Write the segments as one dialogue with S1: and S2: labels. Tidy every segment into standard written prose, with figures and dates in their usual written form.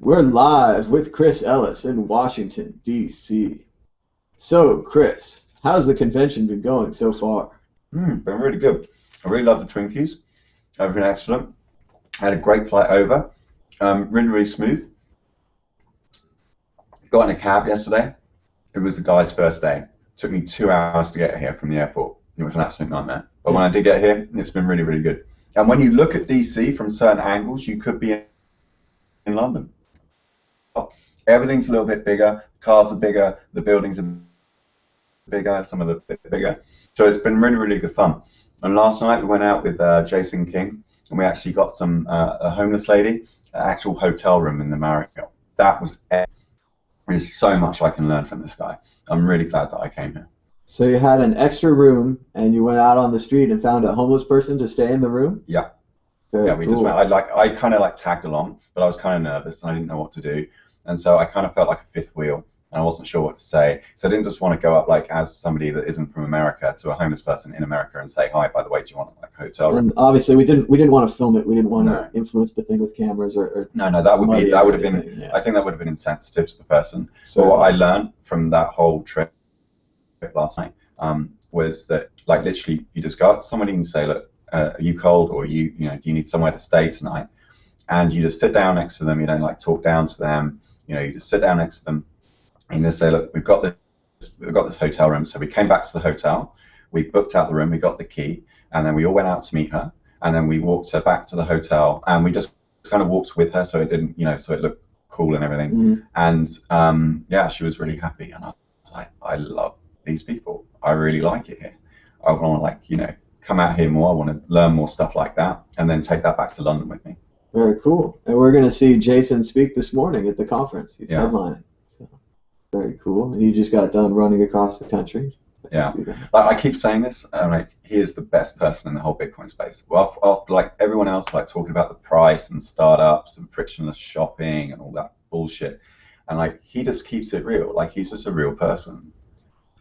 S1: We're live with Chris Ellis in Washington, D.C. So, Chris, how's the convention been going so far?
S2: Been really good. I really love the Twinkies. They've been excellent. I had a great flight over. Really, really smooth. Got in a cab yesterday. It was the guy's first day. Took me 2 hours to get here from the airport. It was an absolute nightmare. But when I did get here, it's been really, really good. And when you look at DC from certain angles, you could be in London. Everything's a little bit bigger. Cars are bigger. The buildings are bigger. Some of the bigger. So it's been really, really good fun. And last night we went out with Jason King, and we actually got a homeless lady, an actual hotel room in the Marriott. That was epic. There's so much I can learn from this guy. I'm really glad that I came here.
S1: So you had an extra room, and you went out on the street and found a homeless person to stay in the room?
S2: Yeah.
S1: Very
S2: we
S1: cool.
S2: just went. I kind of like tagged along, but I was kind of nervous and I didn't know what to do, and so I kind of felt like a fifth wheel, and I wasn't sure what to say. So I didn't just want to go up like as somebody that isn't from America to a homeless person in America and say, hi, by the way, do you want like a hotel room?
S1: And obviously we didn't want to film it. We didn't want to influence the thing with cameras or
S2: No, that would have been.
S1: Yeah.
S2: I think that would have been insensitive to the person.
S1: So
S2: what I learned from that whole trip last night was that like literally you just go out to somebody and say, look, are you cold, or do you need somewhere to stay tonight? And you just sit down next to them. You don't like talk down to them. You just sit down next to them and you just say, look, we've got this hotel room. So we came back to the hotel, we booked out the room, we got the key, and then we all went out to meet her, and then we walked her back to the hotel, and we just kind of walked with her so it didn't, so it looked cool and everything. And yeah, she was really happy, and I was like, I love these people. I really like it here. I want to come out here more. I want to learn more stuff like that, and then take that back to London with me.
S1: Very cool. And we're going to see Jason speak this morning at the conference. He's headlining. So, very cool. And he just got done running across the country.
S2: Yeah. I keep saying this. He is the best person in the whole Bitcoin space. Well, like everyone else, like talking about the price and startups and frictionless shopping and all that bullshit, and he just keeps it real. Like he's just a real person.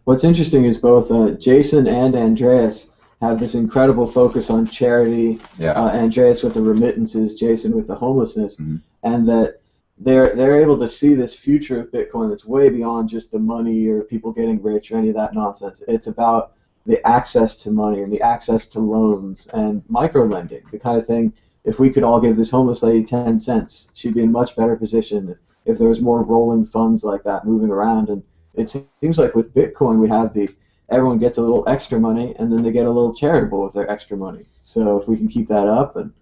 S1: What's interesting is both Jason and Andreas have this incredible focus on charity. Andreas with the remittances, Jason with the homelessness, and that they're able to see this future of Bitcoin that's way beyond just the money or people getting rich or any of that nonsense. It's about the access to money and the access to loans and micro-lending, the kind of thing. If we could all give this homeless lady 10 cents, she'd be in much better position if there was more rolling funds like that moving around. And it seems like with Bitcoin we have everyone gets a little extra money, and then they get a little charitable with their extra money. So if we can keep that up and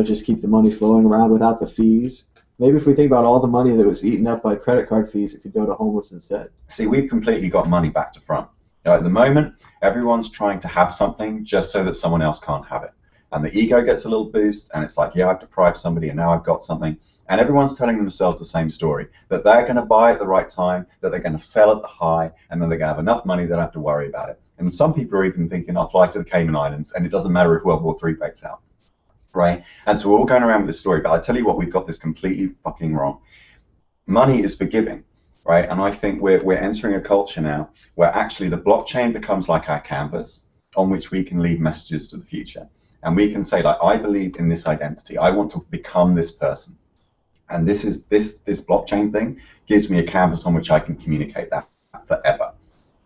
S1: just keep the money flowing around without the fees. Maybe if we think about all the money that was eaten up by credit card fees, it could go to homeless instead.
S2: See, we've completely got money back to front. At the moment, everyone's trying to have something just so that someone else can't have it. And the ego gets a little boost, and it's like, yeah, I've deprived somebody, and now I've got something. And everyone's telling themselves the same story, that they're going to buy at the right time, that they're going to sell at the high, and then they're going to have enough money they don't have to worry about it. And some people are even thinking, I'll fly to the Cayman Islands, and it doesn't matter if World War III breaks out. Right? And so we're all going around with this story, but I tell you what, we've got this completely fucking wrong. Money is for giving, right? And I think we're entering a culture now where actually the blockchain becomes like our canvas on which we can leave messages to the future. And we can say, like, I believe in this identity. I want to become this person. And this blockchain thing gives me a canvas on which I can communicate that forever.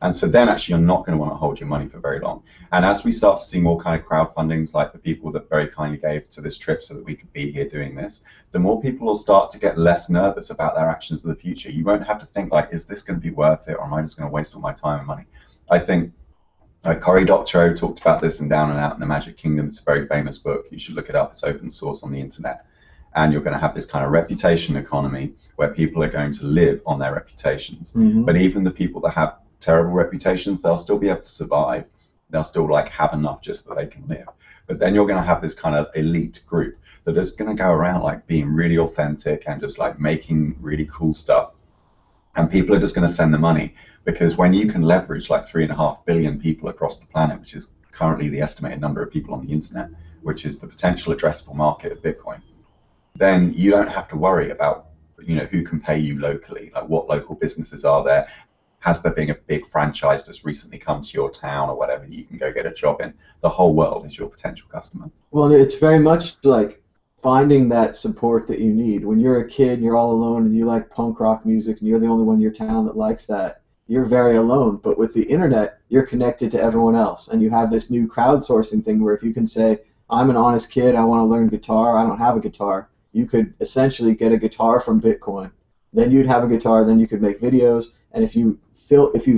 S2: And so then actually you're not going to want to hold your money for very long. And as we start to see more kind of crowdfundings like the people that very kindly gave to this trip so that we could be here doing this, the more people will start to get less nervous about their actions in the future. You won't have to think like, is this going to be worth it, or am I just going to waste all my time and money? I think Cory Doctorow talked about this in Down and Out in the Magic Kingdom. It's a very famous book. You should look it up. It's open source on the internet. And you're going to have this kind of reputation economy where people are going to live on their reputations. But even the people that have terrible reputations, they'll still be able to survive. They'll still have enough just that they can live. But then you're going to have this kind of elite group that is going to go around being really authentic and just making really cool stuff. And people are just going to send the money, because when you can leverage 3.5 billion people across the planet, which is currently the estimated number of people on the internet, which is the potential addressable market of Bitcoin, then you don't have to worry about who can pay you locally, what local businesses are there. Has there been a big franchise that's recently come to your town or whatever that you can go get a job in? The whole world is your potential customer.
S1: Well, it's very much like finding that support that you need. When you're a kid and you're all alone and you like punk rock music and you're the only one in your town that likes that, you're very alone. But with the internet, you're connected to everyone else, and you have this new crowdsourcing thing where if you can say, I'm an honest kid, I want to learn guitar, I don't have a guitar, you could essentially get a guitar from Bitcoin. Then you'd have a guitar, then you could make videos, and if you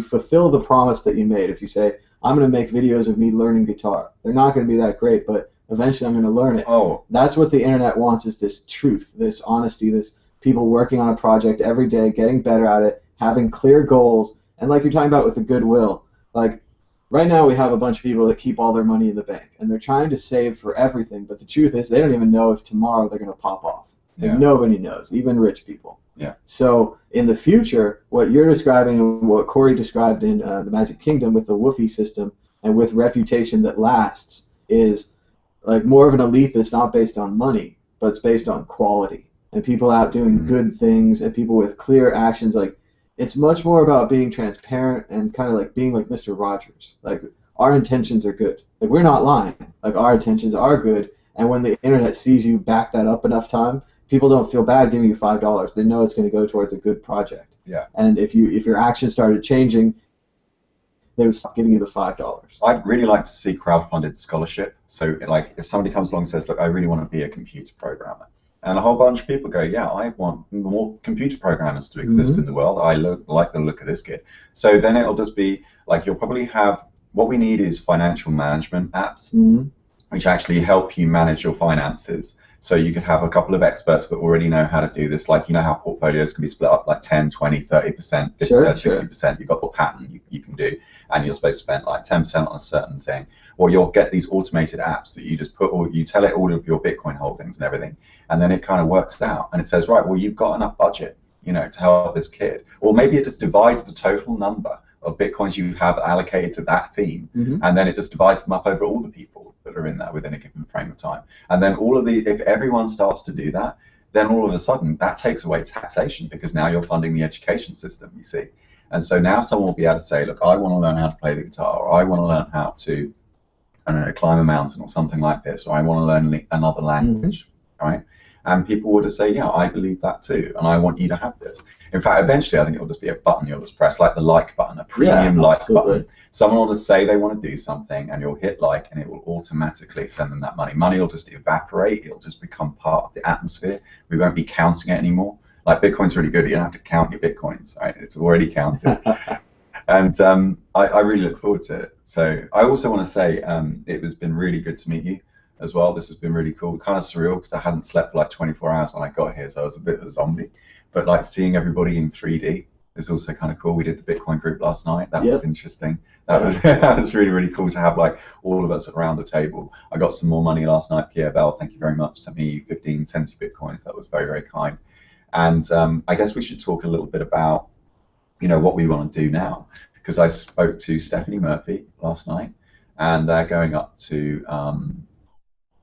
S1: fulfill the promise that you made, if you say, I'm going to make videos of me learning guitar, they're not going to be that great, but eventually I'm going to learn it.
S2: Oh.
S1: That's what the internet wants, is this truth, this honesty, this people working on a project every day, getting better at it, having clear goals, and like you're talking about with the goodwill, like right now we have a bunch of people that keep all their money in the bank, and they're trying to save for everything, but the truth is they don't even know if tomorrow they're going to pop off. Like, nobody knows, even rich people.
S2: Yeah.
S1: So in the future, what you're describing and what Corey described in the Magic Kingdom with the woofie system and with reputation that lasts is like more of an elite that's not based on money, but it's based on quality. And people out doing good things and people with clear actions. Like, it's much more about being transparent and kind of like being like Mr. Rogers. Like, our intentions are good. Like, we're not lying. Like, our intentions are good. And when the internet sees you back that up enough time, people don't feel bad giving you $5. They know it's going to go towards a good project.
S2: Yeah.
S1: And if your actions started changing, they would stop giving you the $5.
S2: I'd really like to see crowdfunded scholarship. So, like, if somebody comes along and says, look, I really want to be a computer programmer, and a whole bunch of people go, yeah, I want more computer programmers to exist in the world. I like the look of this kid. So then it'll just be, like, you'll probably have, what we need is financial management apps, which actually help you manage your finances. So you could have a couple of experts that already know how to do this. Like, you know how portfolios can be split up like 10, 20, 30%, 60%. You've got the pattern you can do, and you're supposed to spend like 10% on a certain thing. Or you'll get these automated apps that you just put, or you tell it all of your Bitcoin holdings and everything, and then it kind of works it out. And it says, right, well, you've got enough budget, you know, to help this kid. Or maybe it just divides the total number of Bitcoins you have allocated to that theme, and then it just divides them up over all the people that are in there within a given frame of time. And then if everyone starts to do that, then all of a sudden that takes away taxation, because now you're funding the education system, you see. And so now someone will be able to say, look, I want to learn how to play the guitar, or I want to learn how to, I don't know, climb a mountain or something like this, or I want to learn another language, right? And people will just say, yeah, I believe that too, and I want you to have this. In fact, eventually I think it'll just be a button you'll just press, like the like button, a premium like button. Someone will just say they want to do something, and you'll hit like, and it will automatically send them that money. Money will just evaporate. It'll just become part of the atmosphere. We won't be counting it anymore. Like, Bitcoin's really good. You don't have to count your Bitcoins, right? It's already counted. And I really look forward to it. So I also want to say it has been really good to meet you as well. This has been really cool. Kind of surreal, because I hadn't slept for like 24 hours when I got here, so I was a bit of a zombie. But like, seeing everybody in 3D is also kind of cool. We did the Bitcoin group last night. That was interesting. That was really, really cool to have like all of us around the table. I got some more money last night. Pierre Bell, thank you very much, sent me 15 cents Bitcoins. That was very, very kind. And I guess we should talk a little bit about, you know, what we want to do now, because I spoke to Stephanie Murphy last night, and they're going up to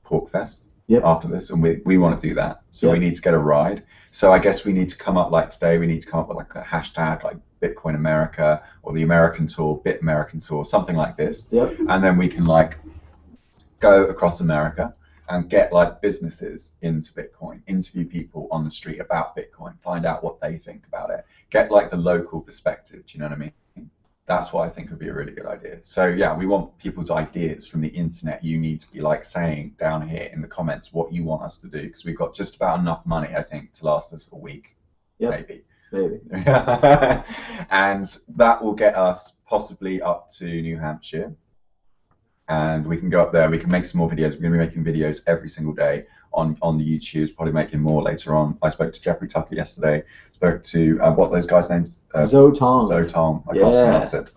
S2: Porkfest after this, and we want to do that. So we need to get a ride. So I guess we need to come up, like today, we need to come up with like a hashtag like Bitcoin America, or the American Tour, Bit American Tour, something like this. And then we can like go across America and get like businesses into Bitcoin, interview people on the street about Bitcoin, find out what they think about it, get like the local perspective. Do you know what I mean? That's what I think would be a really good idea. So yeah, we want people's ideas from the internet. You need to be like saying down here in the comments what you want us to do, because we've got just about enough money, I think, to last us a week, maybe. And that will get us possibly up to New Hampshire, and we can go up there. We can make some more videos. We're going to be making videos every single day on the YouTube, probably making more later on. I spoke to Jeffrey Tucker yesterday. Spoke to what those guys' names?
S1: Zotom.
S2: Zotom. I can't pronounce it.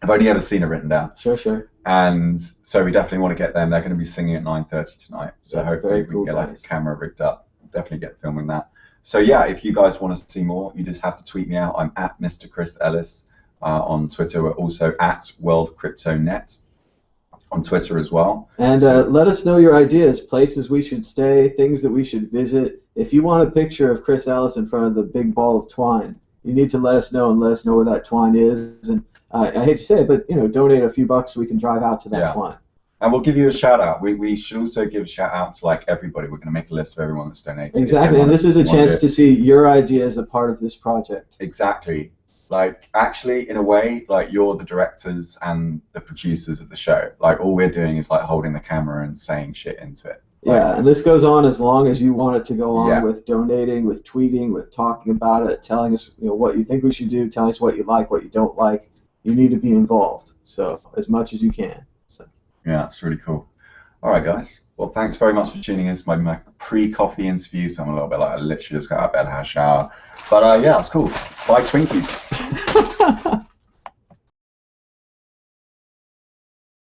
S2: I've only ever seen it written down.
S1: Sure.
S2: And so we definitely want to get them. They're going to be singing at 9:30 tonight. So hopefully we can get like a camera rigged up. Definitely get filming that. So yeah, if you guys want to see more, you just have to tweet me out. I'm at Mr. Chris Ellis on Twitter. We're also at World Crypto Net on Twitter as well. And
S1: let us know your ideas, places we should stay, things that we should visit. If you want a picture of Chris Ellis in front of the big ball of twine, you need to let us know, and let us know where that twine is. And I hate to say it, but you know, donate a few bucks so we can drive out to that twine.
S2: And we'll give you a shout out. We should also give a shout out to like everybody. We're going to make a list of everyone that's donated.
S1: Exactly, and this is a chance to see your idea as a part of this project.
S2: Exactly. Like, actually, in a way, like, you're the directors and the producers of the show. Like, all we're doing is, like, holding the camera and saying shit into it. Like,
S1: yeah, and this goes on as long as you want it to go on, with donating, with tweeting, with talking about it, telling us, what you think we should do, telling us what you like, what you don't like. You need to be involved, so as much as you can. So.
S2: Yeah, it's really cool. All right, guys. Well, thanks very much for tuning in. It's my pre-coffee interview, so I'm a little bit like I literally just got out of bed, had a shower. But yeah, it's cool. Bye, Twinkies.